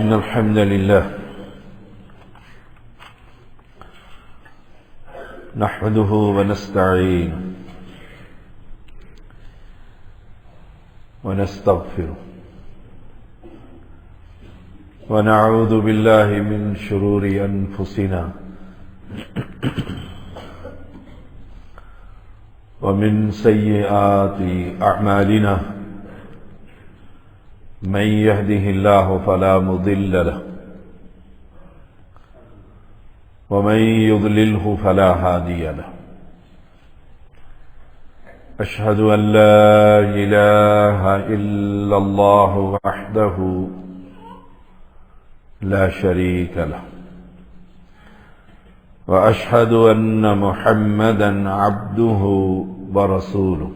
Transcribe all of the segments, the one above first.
إن الحمد لله نحمده ونستعينه ونستغفره ونعوذ بالله من شرور أنفسنا ومن سيئات أعمالنا من يهده الله فلا مضل له ومن يضلله فلا هادي له أشهد أن لا إله إلا الله وحده لا شريك له وأشهد أن محمدا عبده ورسوله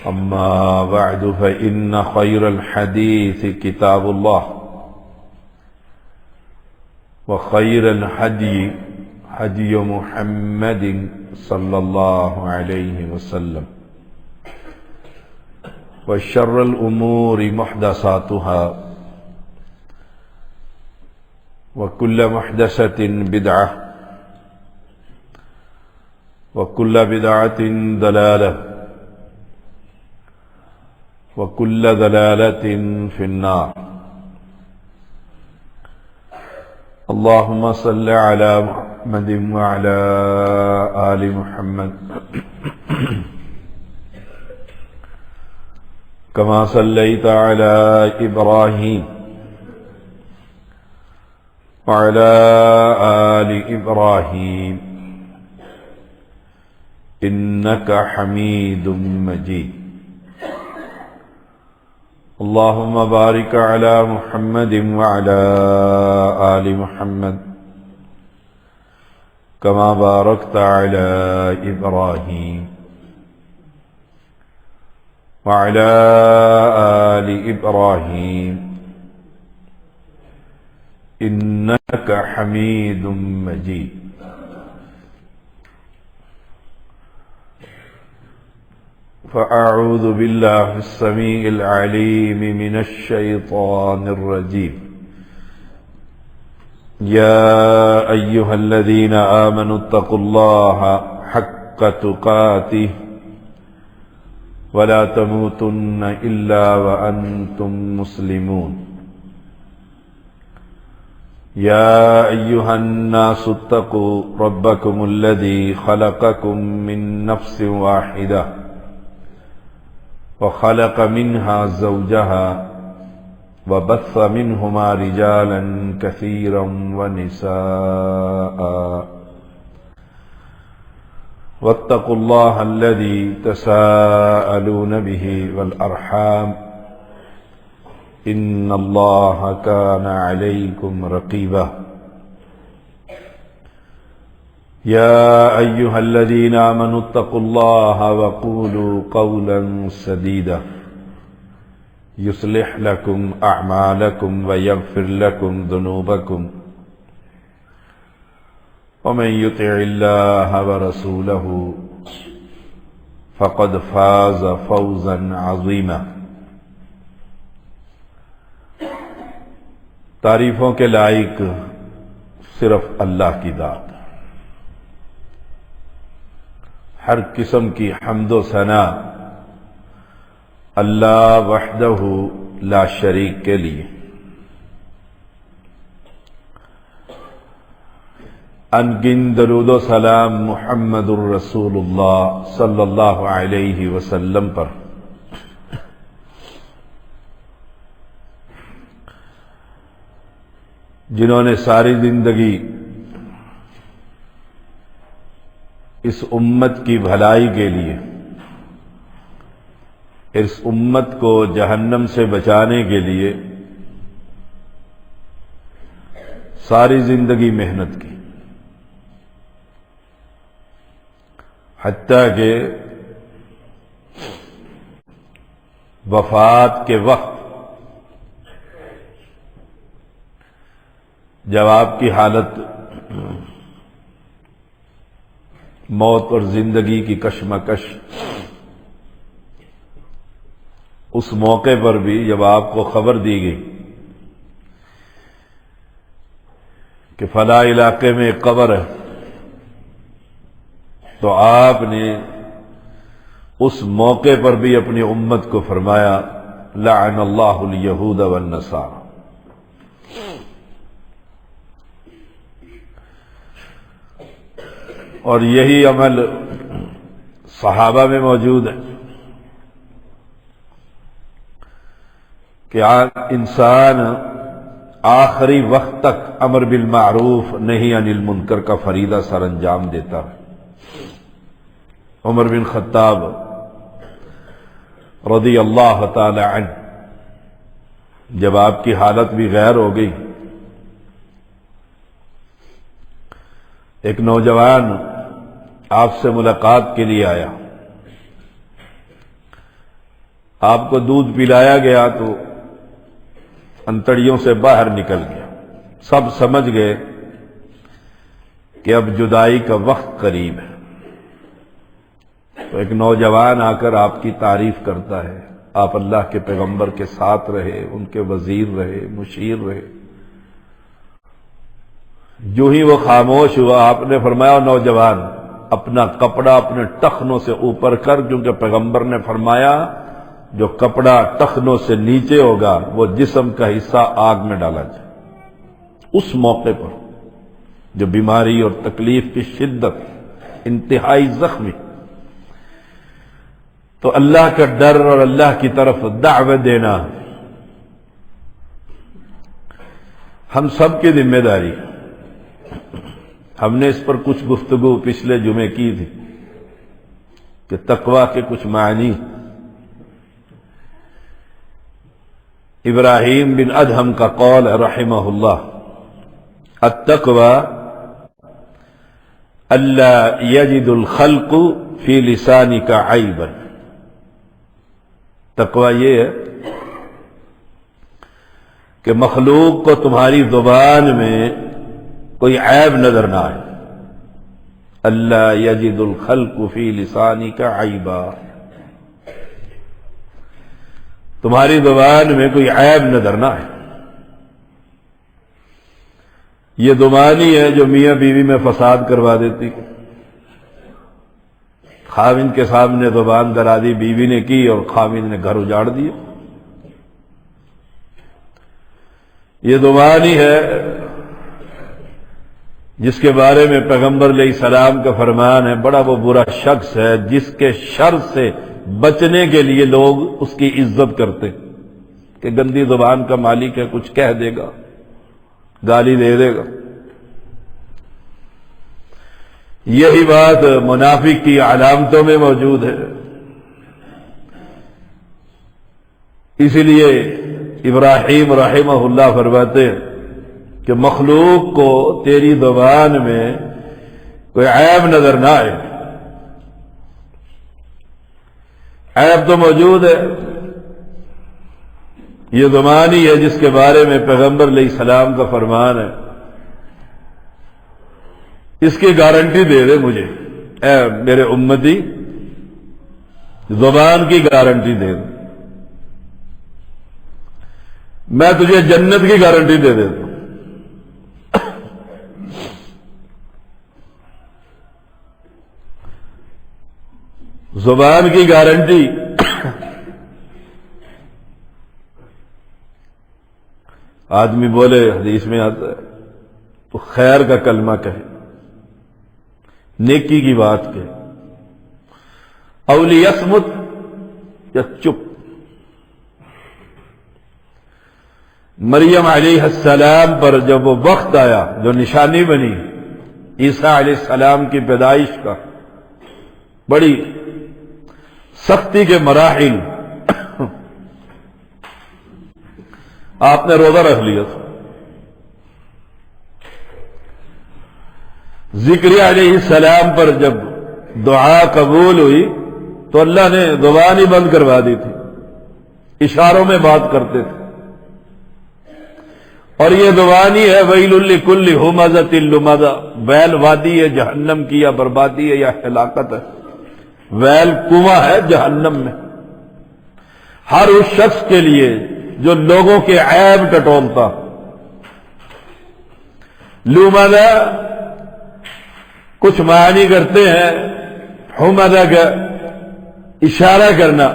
أما بعد فإن خير الحديث كتاب الله وخير الهدي هدي محمد صلى الله عليه وسلم وشر الأمور محدثاتها وكل محدثة بدعة وكل بدعة ضلالة وكل ضلالة في النار اللهم صل على محمد وعلى آل محمد كما صليت على إبراهيم وعلى آل إبراهيم إنك حميد مجيد اللهم بارك على محمد وعلى آل محمد كما باركت على إبراهيم وعلى آل إبراهيم إنك حميد مجيد فأعوذ بالله السميع العليم من الشيطان الرجيم يا أيها الذين آمنوا اتقوا الله حق تقاته ولا تموتن إلا وأنتم مسلمون يا أيها الناس اتقوا ربكم الذي خلقكم من نفس واحدة وخلق منها زوجها وبث منهما رجالا كثيرا ونساء واتقوا الله الذي تساءلون به والأرحام إن الله كان عليكم رقيبا يا أيها الذين آمنوا اتقوا الله وقولوا قولا سديدا يصلح لكم أعمالكم ويغفر لكم ذنوبكم ومن يطع الله ورسوله فقد فاز فوزا عظيما تعریفوں کے لائق صرف اللہ کی ذات، ہر قسم کی حمد و ثنا اللہ وحدہ لا شریک کے لیے، انگن درود و سلام محمد الرسول اللہ صلی اللہ علیہ وسلم پر، جنہوں نے ساری زندگی اس امت کی بھلائی کے لیے، اس امت کو جہنم سے بچانے کے لیے ساری زندگی محنت کی، حتیٰ کہ وفات کے وقت جب آپ کی حالت موت اور زندگی کی کشمکش، اس موقع پر بھی جب آپ کو خبر دی گئی کہ فلاں علاقے میں ایک قبر ہے، تو آپ نے اس موقع پر بھی اپنی امت کو فرمایا لعن اللہ الیہود والنصارى۔ اور یہی عمل صحابہ میں موجود ہے کہ انسان آخری وقت تک امر بالمعروف نہی عن المنکر کا فریضہ سر انجام دیتا ہے۔ عمر بن خطاب رضی اللہ تعالی عنہ جب آپ کی حالت بھی غیر ہو گئی، ایک نوجوان آپ سے ملاقات کے لیے آیا، آپ کو دودھ پلایا گیا تو انتڑیوں سے باہر نکل گیا۔ سب سمجھ گئے کہ اب جدائی کا وقت قریب ہے، تو ایک نوجوان آ کر آپ کی تعریف کرتا ہے، آپ اللہ کے پیغمبر کے ساتھ رہے، ان کے وزیر رہے، مشیر رہے۔ جو ہی وہ خاموش ہوا، آپ نے فرمایا نوجوان اپنا کپڑا اپنے ٹخنوں سے اوپر کر، کیونکہ پیغمبر نے فرمایا جو کپڑا ٹخنوں سے نیچے ہوگا وہ جسم کا حصہ آگ میں ڈالا جائے۔ اس موقع پر جو بیماری اور تکلیف کی شدت انتہائی زخمی، تو اللہ کا ڈر اور اللہ کی طرف دعوت دینا ہم سب کی ذمہ داری ہے۔ ہم نے اس پر کچھ گفتگو پچھلے جمعے کی تھی کہ تقوی کے کچھ معنی۔ ابراہیم بن ادہم کا قول رحمہ اللہ، التقوی الا یجد الخلق فی لسانک عیبا۔ تقوی یہ ہے کہ مخلوق کو تمہاری زبان میں کوئی عیب نظر نہ آئے۔ الا یجد الخلق فی لسانک عیبا، تمہاری زبان میں کوئی عیب نظر نہ آئے۔ یہ زبانی ہے جو میاں بیوی میں فساد کروا دیتی۔ خاوند کے سامنے زبان درازی بیوی نے کی اور خاوند نے گھر اجاڑ دیا۔ یہ زبانی ہے جس کے بارے میں پیغمبر علیہ السلام کا فرمان ہے، بڑا وہ برا شخص ہے جس کے شر سے بچنے کے لیے لوگ اس کی عزت کرتے کہ گندی زبان کا مالک ہے، کچھ کہہ دے گا، گالی دے دے گا۔ یہی بات منافق کی علامتوں میں موجود ہے۔ اسی لیے ابراہیم رحمہ اللہ فرماتے ہیں کہ مخلوق کو تیری زبان میں کوئی عیب نظر نہ آئے۔ عیب تو موجود ہے، یہ زبان ہی ہے جس کے بارے میں پیغمبر علیہ السلام کا فرمان ہے، اس کی گارنٹی دے دے مجھے، اے میرے امتی زبان کی گارنٹی دے دے، میں تجھے جنت کی گارنٹی دے دیتا ہوں۔ زبان کی گارنٹی آدمی بولے، حدیث میں آتا ہے، تو خیر کا کلمہ کہے، نیکی کی بات کہے، او لیصمت یا چپ۔ مریم علیہ السلام پر جب وہ وقت آیا جو نشانی بنی عیسیٰ علیہ السلام کی پیدائش کا، بڑی سختی کے مراحل، آپ نے روزہ رکھ لیا تھا۔ زکریا علیہ السلام پر جب دعا قبول ہوئی تو اللہ نے زبان ہی بند کروا دی تھی، اشاروں میں بات کرتے تھے۔ اور یہ زبان ہی ہے ویل لکل ہمزۃ لمزہ، ویل وادی ہے جہنم کی، یا بربادی ہے یا ہلاکت ہے۔ ویل کنواں ہے جہنم میں، ہر اس شخص کے لیے جو لوگوں کے عیب ٹٹولتا، لومدہ کچھ معنی کرتے ہیں حمدہ کا اشارہ کرنا.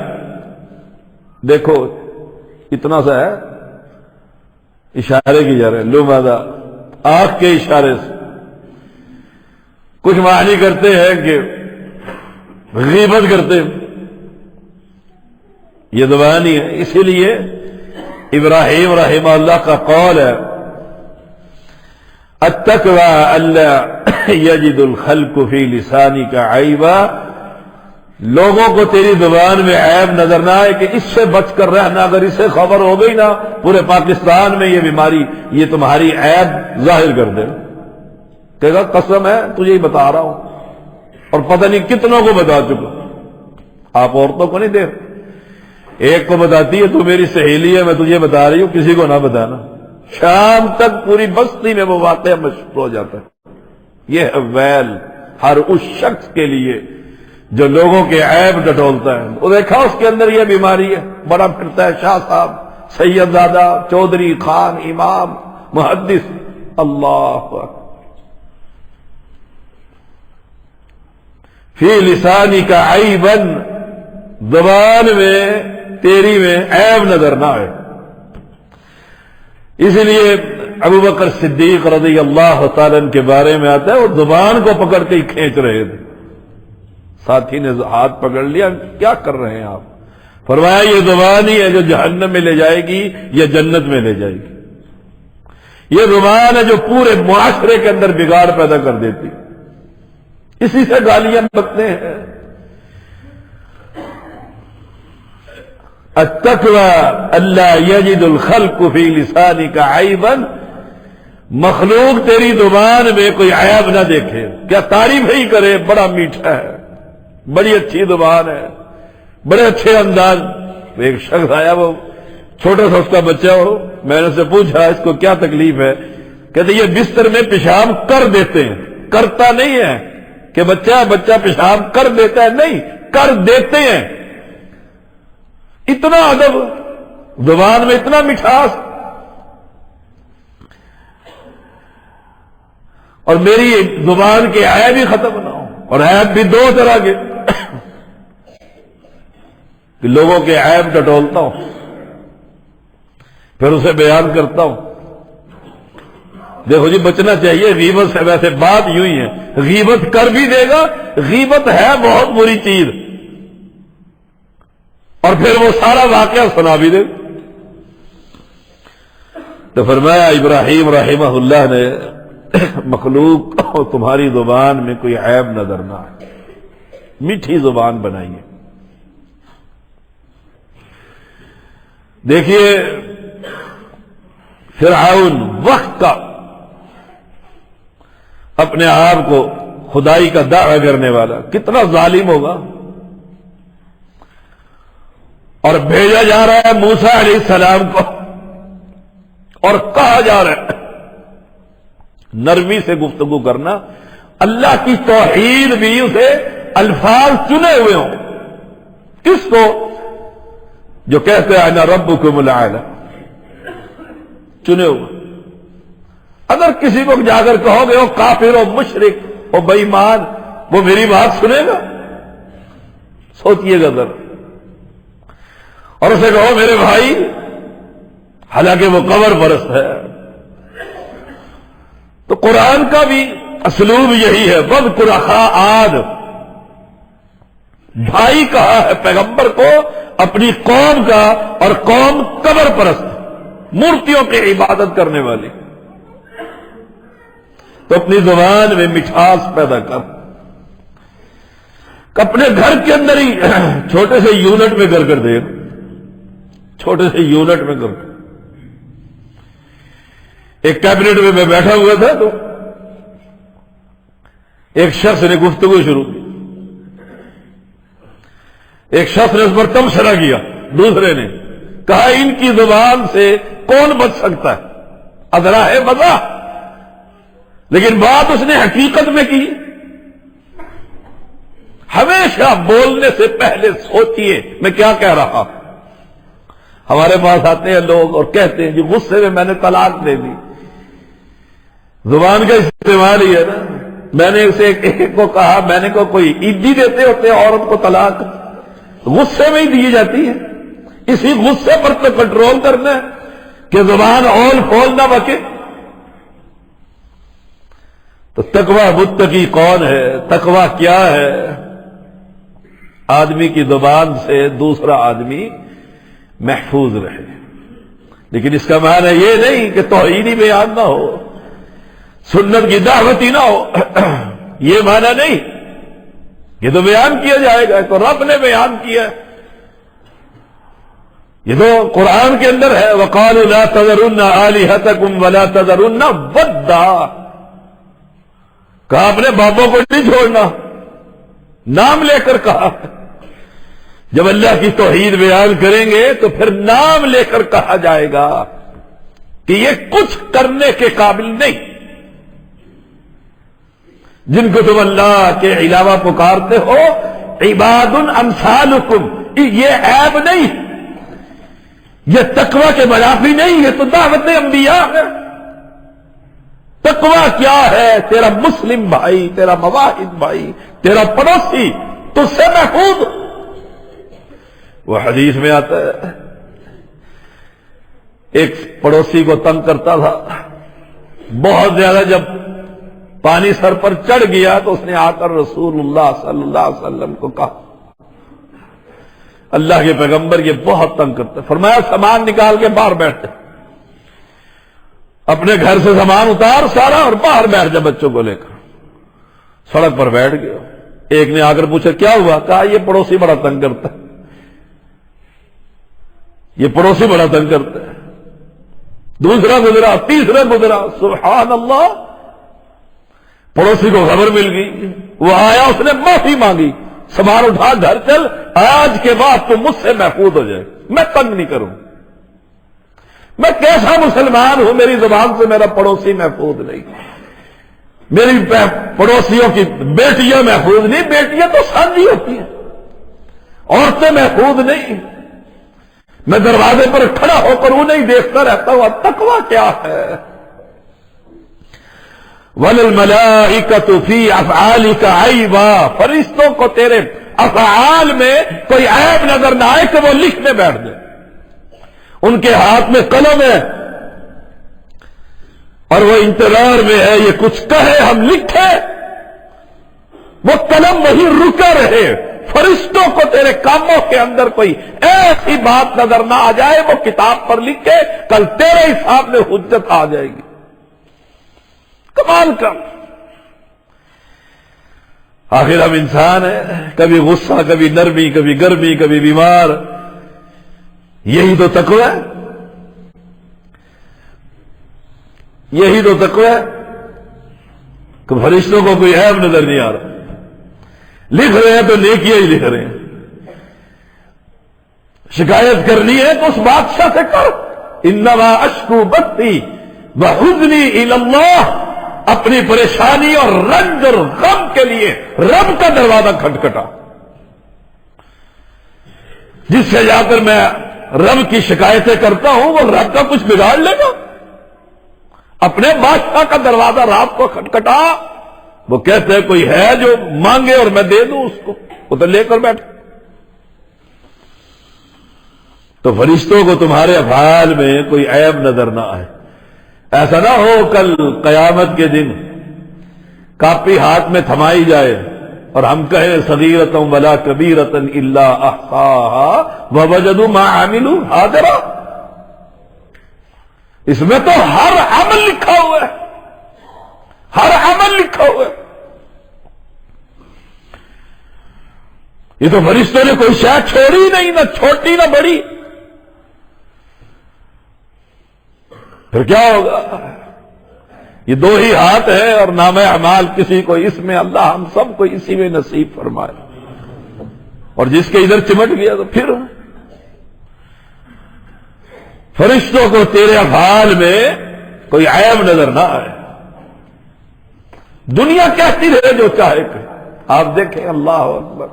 دیکھو اتنا سا ہے اشارے کی جا رہے ہیں لومدہ آنکھ کے اشارے سے. کچھ معنی کرتے ہیں کہ غیبت کرتے ہیں. یہ زبان ہی ہے. اسی لیے ابراہیم رحمہ اللہ کا قول ہے التقوی الا یجد الخلق فی لسانک عیبا. لوگوں کو تیری زبان میں عیب نظر نہ آئے کہ اس سے بچ کر رہنا. اگر اسے خبر ہو گئی نا پورے پاکستان میں یہ بیماری یہ تمہاری عیب ظاہر کر دے. کہے گا قسم ہے تجھے ہی بتا رہا ہوں اور پتہ نہیں کتنوں کو بتا چکا. آپ عورتوں کو نہیں دیکھ ایک کو بتاتی ہے تو میری سہیلی ہے میں تجھے بتا رہی ہوں کسی کو نہ بتانا. شام تک پوری بستی میں وہ واقعہ مشہور ہو جاتا ہے. یہ ہے ویل ہر اس شخص کے لیے جو لوگوں کے عیب ٹٹولتا ہے. وہ دیکھا اس کے اندر یہ بیماری ہے. بڑا پھرتا ہے شاہ صاحب سید زادہ چودھری خان امام محدث. اللہ فی لسانک عیبا. زبان میں تیری میں عیب نظر نہ آئے. اس لیے ابو بکر صدیق رضی اللہ تعالیٰ کے بارے میں آتا ہے وہ زبان کو پکڑ کے ہی کھینچ رہے تھے. ساتھی نے ہاتھ پکڑ لیا کیا کر رہے ہیں آپ؟ فرمایا یہ زبان ہی ہے جو جہنم میں لے جائے گی یا جنت میں لے جائے گی. یہ زبان ہے جو پورے معاشرے کے اندر بگاڑ پیدا کر دیتی. اسی سے گالیاں بکتے ہیں. التقوی الا یجد الخلق فی لسانک عیبا. مخلوق تیری زبان میں کوئی عیب نہ دیکھے. کیا تعریف ہی کرے بڑا میٹھا ہے بڑی اچھی زبان ہے بڑے اچھے انداز. ایک شخص آیا وہ چھوٹا سا اس کا بچہ ہو. میں نے اس سے پوچھا اس کو کیا تکلیف ہے؟ کہتے یہ بستر میں پیشاب کر دیتے ہیں. کرتا نہیں ہے کہ بچہ پیشاب کر دیتا ہے. نہیں کر دیتے ہیں. اتنا ادب زبان میں اتنا مٹھاس. اور میری زبان کے عیب بھی ختم نہ ہو. اور عیب بھی دو طرح کے کہ لوگوں کے عیب ٹٹولتا ہوں پھر اسے بیان کرتا ہوں. دیکھو جی بچنا چاہیے غیبت سے. ویسے بات یوں ہی ہے غیبت کر بھی دے گا. غیبت ہے بہت بری چیز اور پھر وہ سارا واقعہ سنا بھی دے. تو فرمایا ابراہیم رحمہ اللہ نے مخلوق تمہاری زبان میں کوئی عیب نظر نہ آئے. میٹھی زبان بنائیے. دیکھیے فرعون وقت کا اپنے آپ کو خدائی کا دعویٰ کرنے والا کتنا ظالم ہوگا. اور بھیجا جا رہا ہے موسیٰ علیہ السلام کو اور کہا جا رہا ہے نرمی سے گفتگو کرنا. اللہ کی توحید بھی اسے الفاظ چنے ہوئے ہوں. کس کو؟ جو کہتے ہیں انا ربکم الاعلی چنے ہوئے. اگر کسی کو جا کر کہو گے وہ کافر ہو مشرک ہو بے ایمان وہ میری بات سنے گا؟ سوچئے گا ذرا. اور اسے کہو میرے بھائی حالانکہ وہ قبر پرست ہے. تو قرآن کا بھی اسلوب یہی ہے. وَاذْكُرْ أَخَا عَادٍ. بھائی کہا ہے پیغمبر کو اپنی قوم کا اور قوم قبر پرست مورتیوں کی عبادت کرنے والی. تو اپنی زبان میں مٹھاس پیدا کر. اپنے گھر کے اندر ہی چھوٹے سے یونٹ میں کر دے. چھوٹے سے یونٹ میں کر. ایک کیبنٹ میں بیٹھا ہوا تھا تو ایک شخص نے گفتگو شروع کی. ایک شخص نے اس پر تبصرہ کیا. دوسرے نے کہا ان کی زبان سے کون بچ سکتا ہے؟ ادرا ہے مزہ. لیکن بات اس نے حقیقت میں کی. ہمیشہ بولنے سے پہلے سوچئے میں کیا کہہ رہا. ہمارے پاس آتے ہیں لوگ اور کہتے ہیں جی غصے میں نے طلاق دے دی. زبان کا استعمال ہی ہے نا. میں نے اسے ایک کو کہا، میں نے کہا کوئی عیدی دیتے ہوتے عورت کو طلاق غصے میں ہی دی جاتی ہے. اسی غصے پر تو کنٹرول کرنا ہے کہ زبان اول پھول نہ بکے. تو تقوی متقی کون ہے؟ تقوی کیا ہے؟ آدمی کی زبان سے دوسرا آدمی محفوظ رہے. لیکن اس کا معنی یہ نہیں کہ توحیدی بیان نہ ہو، سنت کی دعوت ہی نہ ہو. یہ معنی نہیں. یہ تو بیان کیا جائے گا، تو رب نے بیان کیا ہے. یہ تو قرآن کے اندر ہے، وَقَالُوا لَا تَذَرُنَّ آلِهَتَكُمْ وَلَا تَذَرُنَّ وَدًّا. کہا اپنے باپوں کو نہیں چھوڑنا، نام لے کر کہا. جب اللہ کی توحید بیان کریں گے تو پھر نام لے کر کہا جائے گا کہ یہ کچھ کرنے کے قابل نہیں. جن کو تم اللہ کے علاوہ پکارتے ہو عباد امثالکم، یہ عیب نہیں، یہ تقوی کے منافی نہیں، یہ تو دعوت انبیاء ہے. تقوی کیا ہے؟ تیرا مسلم بھائی، تیرا مواحد بھائی، تیرا پڑوسی تجھ سے محفوظ. وہ حدیث میں آتا ہے ایک پڑوسی کو تنگ کرتا تھا بہت زیادہ. جب پانی سر پر چڑھ گیا تو اس نے آ کر رسول اللہ صلی اللہ علیہ وسلم کو کہا، اللہ کے پیغمبر یہ بہت تنگ کرتا ہے. فرمایا سامان نکال کے باہر بیٹھتے، اپنے گھر سے سامان اتار سارا اور باہر بیٹھ جا بچوں کو لے کر. سڑک پر بیٹھ گیا. ایک نے آ کر پوچھا کیا ہوا؟ کہا یہ پڑوسی بڑا تنگ کرتا ہے، یہ پڑوسی بڑا تنگ کرتا ہے. دوسرا گزرا، تیسرا گزرا، سبحان اللہ. پڑوسی کو خبر مل گئی، وہ آیا، اس نے معافی مانگی، سامان اٹھا گھر چل، آج کے بعد تم مجھ سے محفوظ ہو جائے، میں تنگ نہیں کروں. میں کیسا مسلمان ہوں، میری زبان سے میرا پڑوسی محفوظ نہیں، میری پڑوسیوں کی بیٹیاں محفوظ نہیں. بیٹیاں تو سانجی ہوتی ہیں، عورتیں محفوظ نہیں. میں دروازے پر کھڑا ہو کر انہیں دیکھتا رہتا ہوں. تقوی کیا ہے؟ وَلِلْمَلَائِكَةُ فِي أَفْعَالِكَ عَيْبًا. فرشتوں کو تیرے افعال میں کوئی عیب نظر نہ آئے کہ وہ لکھنے بیٹھ جائے. ان کے ہاتھ میں قلم ہے اور وہ انتظار میں ہے یہ کچھ کہے ہم لکھے. وہ قلم وہیں رکا رہے. فرشتوں کو تیرے کاموں کے اندر کوئی ایسی بات نظر نہ آ جائے وہ کتاب پر لکھے، کل تیرے ہی سامنے حجت آ جائے گی. کمال کا. آخر ہم انسان ہیں، کبھی غصہ، کبھی نرمی، کبھی گرمی، کبھی بیمار. یہی تو تقوی ہے، یہی تو تقوی ہے کہ فرشتوں کو کوئی عیب نظر نہیں آ رہا. لکھ رہے ہیں تو نیکیاں ہی لکھ رہے ہیں. شکایت کرنی ہے تو اس بادشاہ سے کر. انما اشکو بثی وحزنی الی اللہ. اپنی پریشانی اور رنج اور غم کے لیے رب کا دروازہ کھٹکھٹا. جس سے جا کر میں رب کی شکایتیں کرتا ہوں وہ رب کا کچھ بگاڑ لے گا. اپنے بادشاہ کا دروازہ رات کو کھٹکھٹا. وہ کہتے ہیں کوئی ہے جو مانگے اور میں دے دوں اس کو، وہ تو لے کر بیٹھے. تو فرشتوں کو تمہارے افعال میں کوئی عیب نظر نہ آئے. ایسا نہ ہو کل قیامت کے دن کاپی ہاتھ میں تھمائی جائے اور ہم کہیں صغیرۃ ولا کبیرۃ الا احصاها ووجدوا ما عملوا حاضرا. اس میں تو ہر عمل لکھا ہوا ہے، ہر عمل لکھا ہوا ہے. یہ تو فرشتوں نے کوئی شے چھوڑی نہیں، نہ چھوٹی نہ بڑی. پھر کیا ہوگا؟ یہ دو ہی ہاتھ ہے اور نام اعمال کسی کو اس میں، اللہ ہم سب کو اسی میں نصیب فرمائے. اور جس کے ادھر چمٹ گیا تو پھر فرشتوں کو تیرے افعال میں کوئی عیب نظر نہ آئے. دنیا کہتی رہے جو چاہے کہ. آپ دیکھیں اللہ اکبر،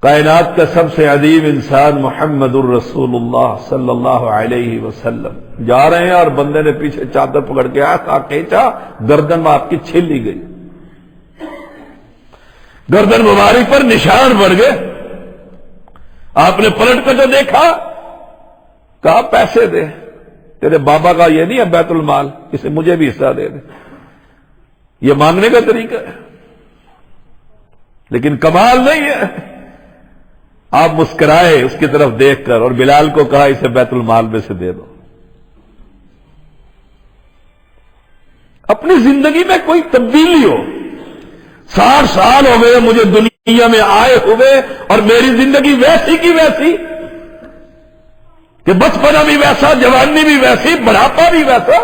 کائنات کا سب سے عظیم انسان محمد الرسول اللہ صلی اللہ علیہ وسلم جا رہے ہیں اور بندے نے پیچھے چادر پکڑ کے آیا کھینچا، گردن میں آپ کی چھل لی گئی، گردن مبارک پر نشان پڑ گئے۔ آپ نے پلٹ کر جو دیکھا، کہا پیسے دے، تیرے بابا کا یہ نہیں ہے بیت المال، اسے مجھے بھی حصہ دے دے۔ یہ مانگنے کا طریقہ ہے، لیکن کمال نہیں ہے۔ آپ مسکرائے اس کی طرف دیکھ کر اور بلال کو کہا اسے بیت المال میں سے دے دو۔ اپنی زندگی میں کوئی تبدیلی ہو، 60 سال ہو گئے مجھے دنیا میں آئے ہوئے اور میری زندگی ویسی کی ویسی کہ بچپنا بھی ویسا، جوانی بھی ویسی، بڑھاپا بھی ویسا۔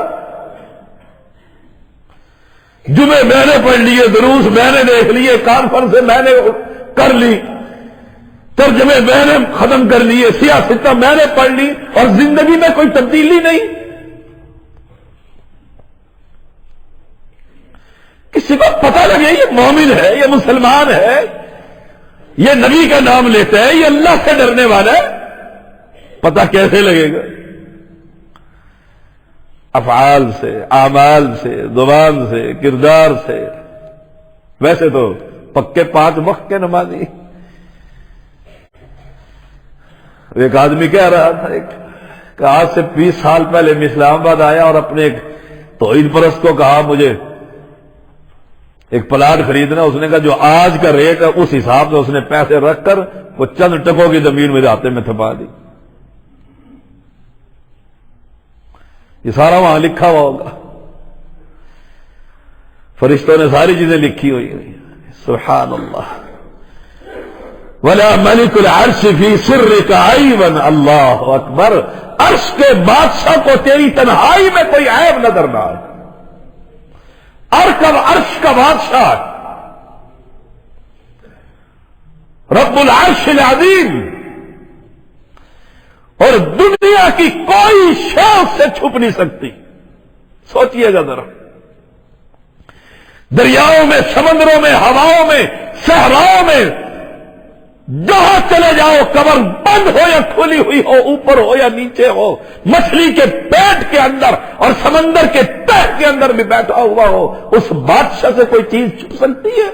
جمعے میں نے پڑھ لیے، دروس میں نے دیکھ لیے، کانفرنس میں نے کر لی، ترجمے میں نے ختم کر لیے، سیاست میں نے پڑھ لی، اور زندگی میں کوئی تبدیلی نہیں۔ کسی کو پتہ لگے یہ مومن ہے، یہ مسلمان ہے، یہ نبی کا نام لیتا ہے، یہ اللہ سے ڈرنے والا ہے، پتہ کیسے لگے گا؟ افعال سے، اعمال سے، زبان سے، کردار سے۔ ویسے تو پکے 5 وقت کے نمازی۔ ایک آدمی کہہ رہا تھا کہ آج سے 20 سال پہلے میں اسلام آباد آیا اور اپنے ایک توحید پرست کو کہا مجھے ایک پلاٹ خریدنا، اس نے کہا جو آج کا ریٹ ہے اس حساب سے اس نے پیسے رکھ کر وہ چند ٹکوں کی زمین میرے ہاتھے میں تھپا دی۔ یہ سارا وہاں لکھا ہوا ہوگا، فرشتوں نے ساری چیزیں لکھی ہوئی ہیں۔ سبحان اللہ۔ ولا ملک العرش فی سرک عیبا، اللہ اکبر۔ عرش کے بادشاہ کو تیری تنہائی میں کوئی عیب نظر نہ آئے۔ عرش کا بادشاہ رب العرش العظیم، اور دنیا کی کوئی شے اس سے چھپ نہیں سکتی۔ سوچئے گا ذرا، دریاؤں میں، سمندروں میں، ہواؤں میں، صحراؤں میں، جہاں چلے جاؤ، قبر بند ہو یا کھلی ہوئی ہو، اوپر ہو یا نیچے ہو، مچھلی کے پیٹ کے اندر اور سمندر کے تہ کے اندر بھی بیٹھا ہوا ہو، اس بادشاہ سے کوئی چیز چھپ سکتی ہے؟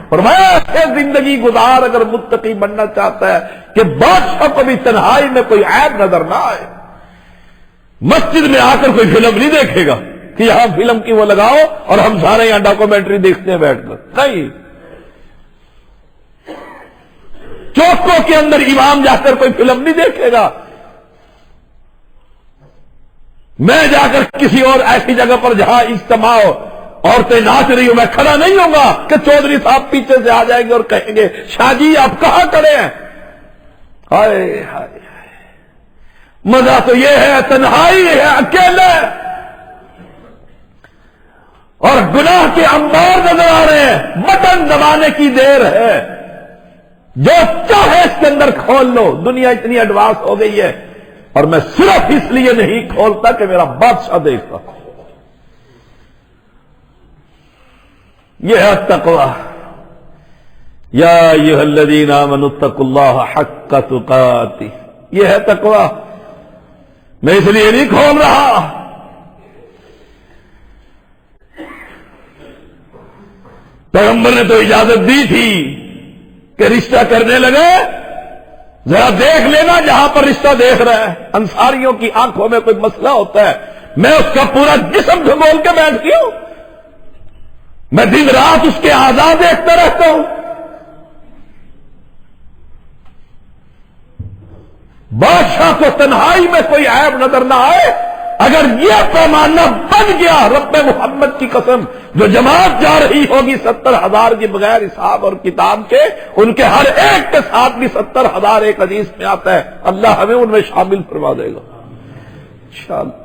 فرمایا کہ زندگی گزار اگر متقی بننا چاہتا ہے کہ بادشاہ کو بھی تنہائی میں کوئی عیب نظر نہ آئے۔ مسجد میں آ کر کوئی فلم نہیں دیکھے گا کہ یہاں فلم کی وہ لگاؤ اور ہم سارے یہاں ڈاکومنٹری دیکھتے ہیں بیٹھ کر، نہیں۔ چوکوں کے اندر امام جا کر کوئی فلم نہیں دیکھے گا۔ میں جا کر کسی اور ایسی جگہ پر جہاں اجتماع ہو، عورتیں ناچ رہی ہوں، میں کھڑا نہیں ہوں گا کہ چودھری صاحب پیچھے سے آ جائیں گے اور کہیں گے شاہ جی آپ کہاں کھڑے ہیں؟ ہائے ہائے، مزہ تو یہ ہے تنہائی ہے، اکیلے، اور گناہ کے انبار نظر آ رہے ہیں، بٹن دبانے کی دیر ہے، جو چاہے اس کے اندر کھول لو۔ دنیا اتنی ایڈوانس ہو گئی ہے، اور میں صرف اس لیے نہیں کھولتا کہ میرا بادشاہ دیکھتا۔ یہ ہے تقوی۔ یا ایھا الذین آمنوا اتقوا اللہ حق تقاتہ، یہ ہے تقوی۔ میں اس لیے نہیں کھول رہا، پیغمبر نے تو اجازت دی تھی کہ رشتہ کرنے لگے ذرا دیکھ لینا جہاں پر رشتہ دیکھ رہا ہے۔ انصاریوں کی آنکھوں میں کوئی مسئلہ ہوتا ہے، میں اس کا پورا جسم دھگول کے بیٹھتی ہوں، میں دن رات اس کے اعضاء دیکھتا رہتا ہوں۔ بادشاہ کو تنہائی میں کوئی عیب نظر نہ آئے۔ اگر یہ پیمانہ بن گیا، رب محمد کی قسم، جو جماعت جا رہی ہوگی 70,000 کی بغیر حساب اور کتاب کے، ان کے ہر ایک کے ساتھ بھی 70,000 ایک حدیث میں آتا ہے، اللہ ہمیں ان میں شامل فرما دے گا انشاءاللہ۔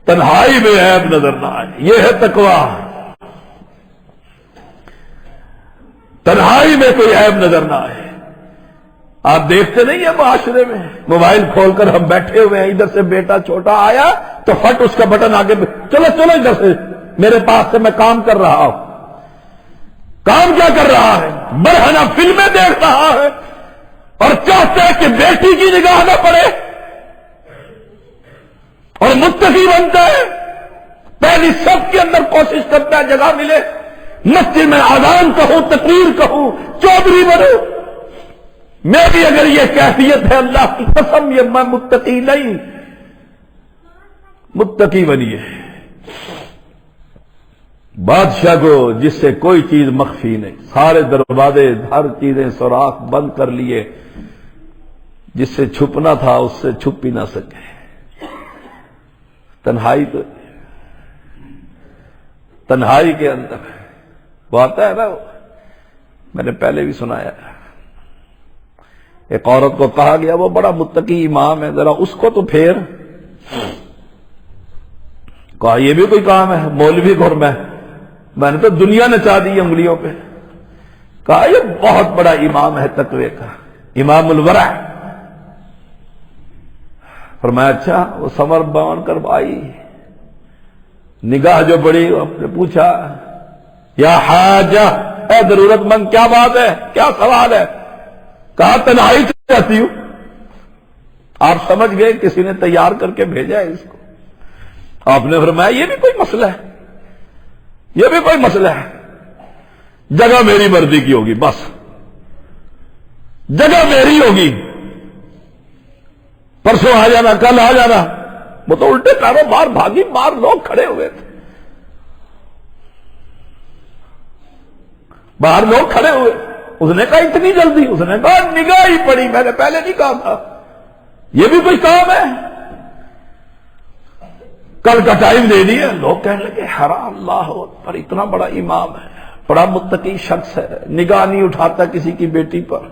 تنہائی میں عیب نظر نہ آئے، یہ ہے تقوی۔ تنہائی میں کوئی عیب نظر نہ آئے۔ آپ دیکھتے نہیں ہیں معاشرے میں، موبائل کھول کر ہم بیٹھے ہوئے ہیں، ادھر سے بیٹا چھوٹا آیا تو فٹ اس کا بٹن آگے، چلو چلو ادھر سے، میرے پاس سے میں کام کر رہا ہوں۔ کام کیا کر رہا ہے؟ برہنہ فلمیں دیکھ رہا ہے اور چاہتا ہے کہ بیٹی کی نگاہ نہ پڑے اور متقی بنتا ہے. پہلی سب کے اندر کوشش کرتا ہے جگہ ملے، مسجد میں اذان کہوں، تقریر کہوں، چودھری بنو. میری اگر یہ کیفیت ہے اللہ کی قسم یہ میں متقی نہیں. متقی بنیے. بادشاہ کو جس سے کوئی چیز مخفی نہیں، سارے دروازے ہر چیزیں سوراخ بند کر لیے، جس سے چھپنا تھا اس سے چھپ ہی نہ سکے. تنہائی کے اندر وہ آتا ہے نا، میں نے پہلے بھی سنایا. ایک عورت کو کہا گیا وہ بڑا متقی امام ہے، ذرا اس کو تو پھیر. کہا یہ بھی کوئی کام ہے مولوی گھر میں نے تو دنیا نچا دی انگلیوں پہ. کہا یہ بہت بڑا امام ہے تقوی کا، امام الورع. فرمایا اچھا. وہ سمر بان کروائی، نگاہ جو بڑی، آپ نے پوچھا یا حاجہ، اے ضرورت مند کیا بات ہے، کیا سوال ہے؟ کہا تنہائی چاہتی ہوں. آپ سمجھ گئے کسی نے تیار کر کے بھیجا ہے اس کو. آپ نے فرمایا یہ بھی کوئی مسئلہ ہے، یہ بھی کوئی مسئلہ ہے. جگہ میری مرضی کی ہوگی، بس جگہ میری ہوگی، پرسوں آ جانا، کل آ جانا. وہ تو الٹے پیروں مار بھاگی، مار لوگ کھڑے ہوئے تھے باہر، لوگ کھڑے ہوئے. اس نے کہا اتنی جلدی؟ اس نے کہا نگاہ ہی پڑی، میں نے پہلے نہیں کہا تھا یہ بھی کوئی کام ہے؟ کل کا ٹائم دے دیا. لوگ کہنے لگے حرام، اللہ پر اتنا بڑا امام ہے، بڑا متقی شخص ہے، نگاہ نہیں اٹھاتا کسی کی بیٹی پر.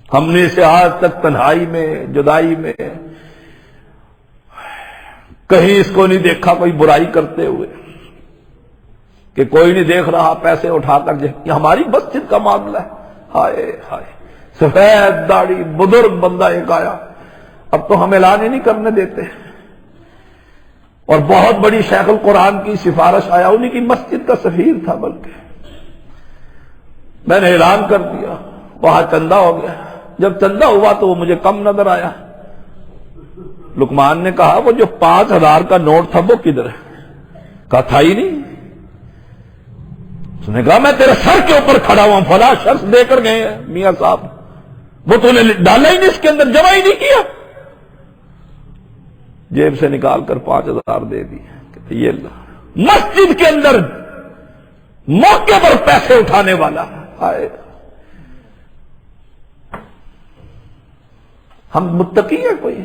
ہم نے اسے آج تک تنہائی میں، جدائی میں کہیں اس کو نہیں دیکھا کوئی برائی کرتے ہوئے، کہ کوئی نہیں دیکھ رہا پیسے اٹھا کر. یہ ہماری مسجد کا معاملہ ہے. ہائے ہائے، سفید داڑھی بزرگ بندہ ایک آیا، اب تو ہم اعلان ہی نہیں کرنے دیتے، اور بہت بڑی شیخ القرآن کی سفارش آیا، انہی کی مسجد کا سفیر تھا. بلکہ میں نے اعلان کر دیا، وہاں چندہ ہو گیا. جب چندہ ہوا تو وہ مجھے کم نظر آیا. لقمان نے کہا وہ جو 5,000 کا نوٹ تھا وہ کدھر ہے؟ کہا تھا ہی نہیں. اس نے کہا میں تیرے سر کے اوپر کھڑا ہوا ہوں، فلاں شخص دے کر گئے ہیں میاں صاحب، وہ تو نے ڈالا ہی نہیں اس کے اندر، جمع ہی نہیں کیا. جیب سے نکال کر 5,000 دے دی. کہتے یہ اللہ، مسجد کے اندر موقع پر پیسے اٹھانے والا. آئے ہم متقی ہیں کوئی؟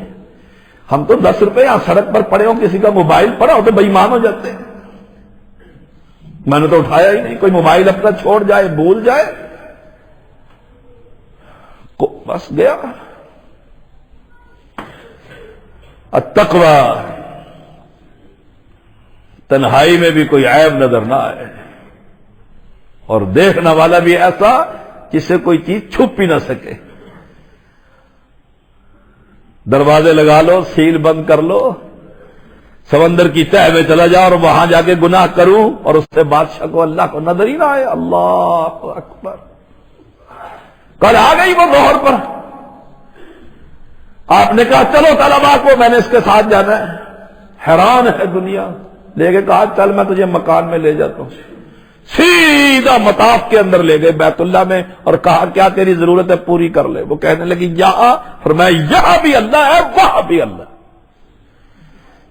ہم تو 10 روپے یہاں سڑک پر پڑے ہو، کسی کا موبائل پڑا ہو تو بے ایمان ہو جاتے ہیں. میں نے تو اٹھایا ہی نہیں. کوئی موبائل اپنا چھوڑ جائے، بھول جائے، بس گیا. التقوی، تنہائی میں بھی کوئی عیب نظر نہ آئے، اور دیکھنے والا بھی ایسا جس سے کوئی چیز چھپ ہی نہ سکے. دروازے لگا لو، سیل بند کر لو، سمندر کی تہہ میں چلا جاؤ اور وہاں جا کے گناہ کروں، اور اس سے بادشاہ کو اللہ کو نظر ہی نہ آئے. اللہ اکبر. کل آ گئی وہ ظہر پر، آپ نے کہا چلو طلبا کو، میں نے اس کے ساتھ جانا ہے. حیران ہے دنیا. لے کے کہا چل میں تجھے مکان میں لے جاتا ہوں. سیدھا مطاف کے اندر لے گئے بیت اللہ میں، اور کہا کیا تیری ضرورت ہے پوری کر لے. وہ کہنے لگی یہاں، فرمایا یہاں بھی اللہ ہے، وہاں بھی اللہ.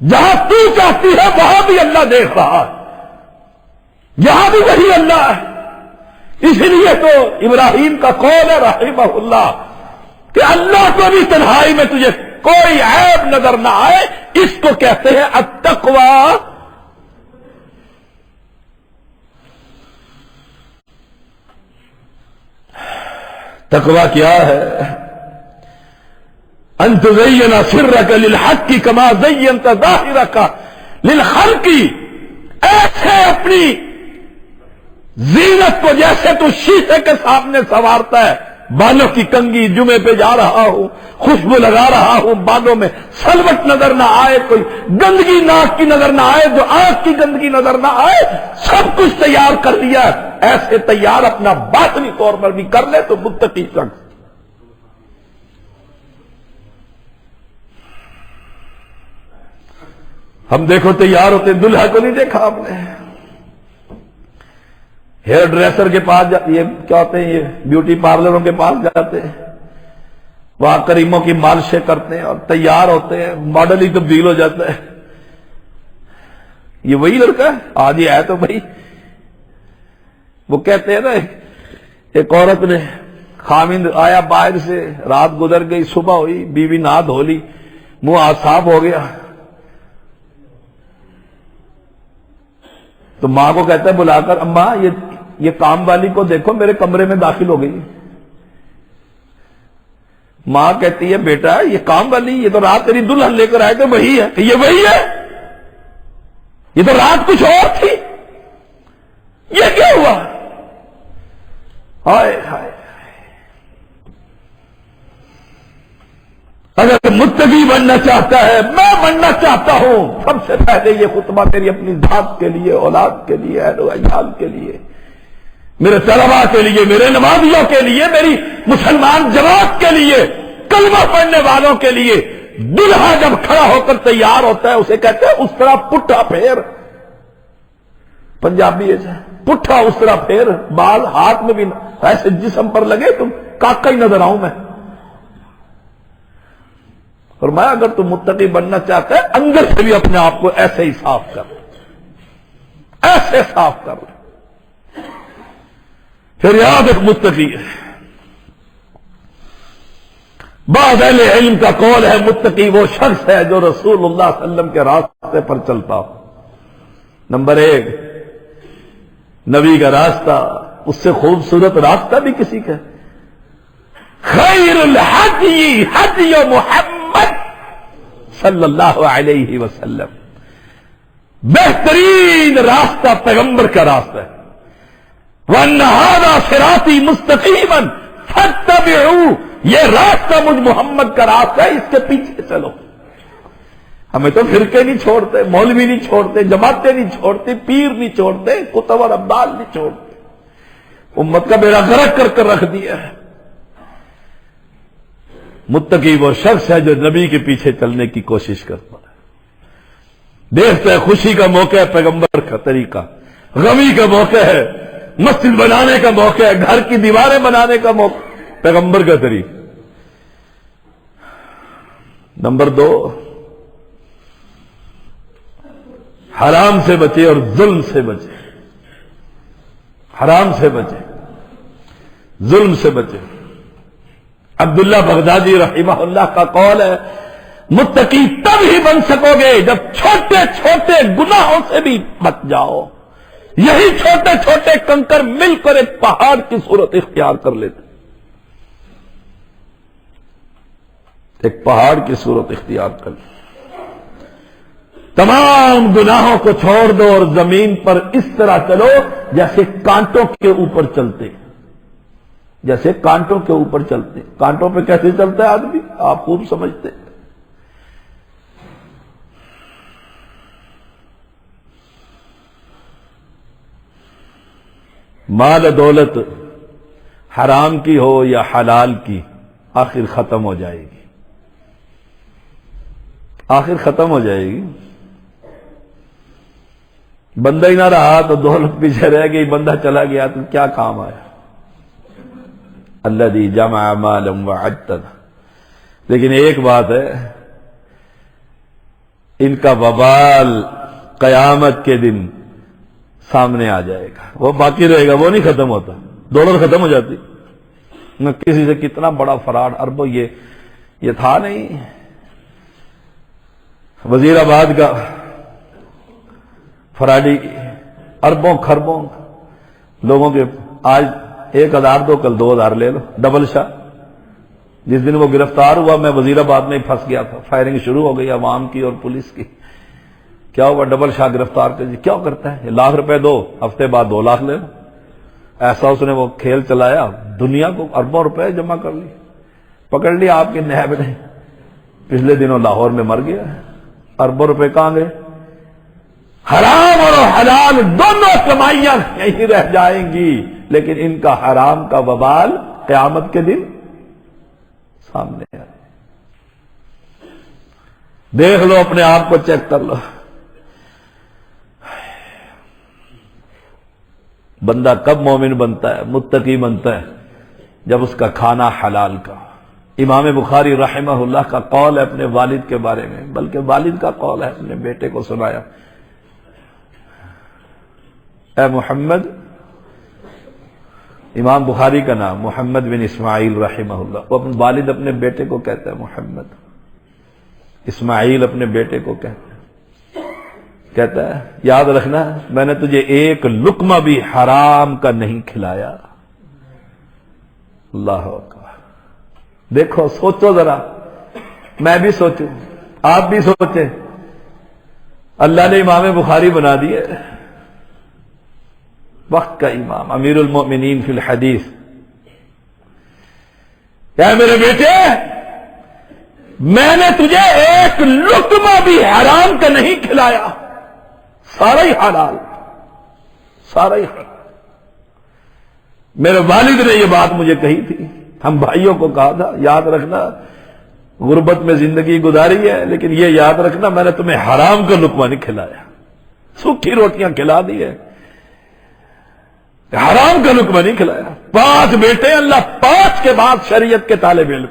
جہاں تو چاہتی ہے وہاں بھی اللہ دیکھ رہا ہے، یہاں بھی وہی اللہ ہے. اس لیے تو ابراہیم کا قول ہے رحمہ اللہ کہ اللہ کو بھی تنہائی میں تجھے کوئی عیب نظر نہ آئے، اس کو کہتے ہیں التقوی. تقوی کیا ہے؟ ان تزین سرک للحق کما زینت ظاہرک للخلق. ایسے اپنی زینت کو جیسے تو شیشے کے سامنے سنوارتا ہے، بالوں کی کنگھی جمعے پہ جا رہا ہوں، خوشبو لگا رہا ہوں، بالوں میں سلوٹ نظر نہ آئے، کوئی گندگی ناک کی نظر نہ آئے، جو آنکھ کی گندگی نظر نہ آئے، سب کچھ تیار کر دیا۔ ایسے تیار اپنا باطنی طور پر بھی کر لے تو متقی شخص۔ ہم دیکھو تیار ہوتے، دلہا کو نہیں دیکھا آپ نے، ہیئر ڈریسر کے پاس یہ کیا ہوتے ہیں، یہ بیوٹی پارلروں کے پاس جاتے ہیں، وہاں کریموں کی مالشیں کرتے ہیں اور تیار ہوتے ہیں، ماڈل ہی تبدیل ہو جاتا ہے۔ یہ وہی لڑکا ہے آج یہ ہے تو بھائی، وہ کہتے ہیں نا ایک عورت نے، خامند آیا باہر سے، رات گزر گئی، صبح ہوئی، بیوی نہا دھو لی، منہ ہاتھ صاف ہو گیا، تو ماں کو کہتا ہے بلا کر، اماں یہ کام والی کو دیکھو میرے کمرے میں داخل ہو گئی۔ ماں کہتی ہے بیٹا یہ کام والی، یہ تو رات تیری دلہن لے کر آئے تھے، وہی ہے۔ یہ وہی ہے؟ یہ تو رات کچھ اور تھی، یہ کیا ہوا؟ ہائے ہائے، اگر متقی بننا چاہتا ہے، میں بننا چاہتا ہوں، سب سے پہلے یہ خطبہ میری اپنی ذات کے لیے، اولاد کے لیے، اہل و عیال کے لیے، میرے طلباء کے لیے، میرے نمازیوں کے لیے، میری مسلمان جماعت کے لیے، کلمہ پڑھنے والوں کے لیے۔ دلہا جب کھڑا ہو کر تیار ہوتا ہے اسے کہتے ہیں اس طرح پٹھا پھیر، پنجابی ہے پٹھا اس طرح پھیر، بال ہاتھ میں بھی ایسے جسم پر لگے تم کاکا ہی نظر آؤں میں۔ فرمایا اگر تم متقی بننا چاہتا ہے اندر سے بھی اپنے آپ کو ایسے ہی صاف کر، ایسے صاف کر۔ پھر یاد ایک متقی ہے، بعض اہل علم کا قول ہے متقی وہ شخص ہے جو رسول اللہ صلی اللہ علیہ وسلم کے راستے پر چلتا ہو۔ نمبر ایک، نبی کا راستہ، اس سے خوبصورت راستہ بھی کسی کا۔ خیر الحدی حدی محمد صلی اللہ علیہ وسلم، بہترین راستہ پیغمبر کا راستہ ہے۔ وَأَنَّ هَذَا صِرَاطِي مُسْتَقِيمًا فَاتَّبِعُوهُ، یہ راستہ مجھ محمد کا راستہ ہے، اس کے پیچھے چلو۔ ہمیں تو فرقے نہیں چھوڑتے، مولوی نہیں چھوڑتے، جماعتیں نہیں چھوڑتے، پیر نہیں چھوڑتے، کتب اور ابدال نہیں چھوڑتے، امت کا بیڑا غرق کر کر رکھ دیا ہے۔ متقی وہ شخص ہے جو نبی کے پیچھے چلنے کی کوشش کرتا ہے، دیکھتا ہے خوشی کا موقع ہے پیغمبر کا طریقہ، غمی کا موقع ہے مسجد بنانے کا موقع ہے، گھر کی دیواریں بنانے کا موقع، پیغمبر کا طریقہ۔ نمبر دو، حرام سے بچے اور ظلم سے بچے، حرام سے بچے، ظلم سے بچے۔ عبداللہ بغدادی رحمہ اللہ کا قول ہے متقی تب ہی بن سکو گے جب چھوٹے چھوٹے گناہوں سے بھی بچ جاؤ۔ یہی چھوٹے چھوٹے کنکر مل کر ایک پہاڑ کی صورت اختیار کر لیتے، ایک پہاڑ کی صورت اختیار کر لیتے۔ تمام گناہوں کو چھوڑ دو اور زمین پر اس طرح چلو جیسے کانٹوں کے اوپر چلتے، جیسے کانٹوں کے اوپر چلتے۔ کانٹوں پہ کیسے چلتا ہے آدمی آپ خوب سمجھتے۔ مال دولت حرام کی ہو یا حلال کی آخر ختم ہو جائے گی، آخر ختم ہو جائے گی۔ بندہ ہی نہ رہا تو دولت پیچھے رہ گئی، بندہ چلا گیا تو کیا کام آیا؟ الذی جمع مالا وعددہ۔ لیکن ایک بات ہے، ان کا وبال قیامت کے دن سامنے آ جائے گا، وہ باقی رہے گا، وہ نہیں ختم ہوتا۔ دولت ختم ہو جاتی، نہ کسی سے کتنا بڑا فراڈ، اربوں یہ تھا نہیں، وزیر آباد کا فراڈی، اربوں خربوں لوگوں کے، آج 1000 دو کل 2000 لے لو، ڈبل شاہ۔ جس دن وہ گرفتار ہوا میں وزیر آباد میں ہی پھنس گیا تھا، فائرنگ شروع ہو گئی عوام کی اور پولیس کی۔ کیا ہوا؟ ڈبل شاہ گرفتار کر دی۔ کیا کرتا ہے؟ 1,00,000 روپے دو، ہفتے بعد 2 لاکھ لے لو، ایسا اس نے وہ کھیل چلایا، دنیا کو اربوں روپے جمع کر لی، پکڑ لیا آپ کی نیب نے، پچھلے دنوں لاہور میں مر گیا ہے، اربوں روپے کہاں گئے؟ حرام اور حلال دونوں کمائیاں یہیں رہ جائیں گی، لیکن ان کا حرام کا وبال قیامت کے دن سامنے ہے۔ دیکھ لو، اپنے آپ کو چیک کر لو۔ بندہ کب مومن بنتا ہے، متقی بنتا ہے، جب اس کا کھانا حلال کا۔ امام بخاری رحمہ اللہ کا قول ہے اپنے والد کے بارے میں، بلکہ والد کا قول ہے، اپنے بیٹے کو سنایا، اے محمد، امام بخاری کا نام محمد بن اسماعیل رحمہ اللہ، وہ اپنے والد اپنے بیٹے کو کہتا ہے محمد، اسماعیل اپنے بیٹے کو کہتا ہے یاد رکھنا میں نے تجھے ایک لقمہ بھی حرام کا نہیں کھلایا۔ اللہ اکبر۔ دیکھو، سوچو ذرا، میں بھی سوچوں، آپ بھی سوچیں، اللہ نے امام بخاری بنا دیے، وقت کا امام، امیر المؤمنین فی الحدیث۔ کیا میرے بیٹے، میں نے تجھے ایک لقمہ بھی حرام کا نہیں کھلایا، سارا ہی حلال، سارا ہی حلال۔ میرے والد نے یہ بات مجھے کہی تھی، ہم بھائیوں کو کہا تھا یاد رکھنا، غربت میں زندگی گزاری ہے، لیکن یہ یاد رکھنا میں نے تمہیں حرام کا لقمہ نہیں کھلایا، سوکھی روٹیاں کھلا دی ہے، حرام کا لقمہ نہیں کھلایا۔ 5 بیٹے، اللہ 5 کے بعد شریعت کے طالب علم،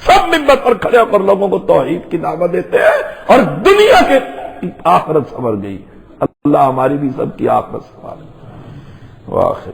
سب منبر پر کھڑے ہو کر لوگوں کو توحید کی دعوت دیتے ہیں، اور دنیا کے آخرت سنور گئی۔ اللہ ہماری بھی سب کی آخرت سنوارے۔ وآخر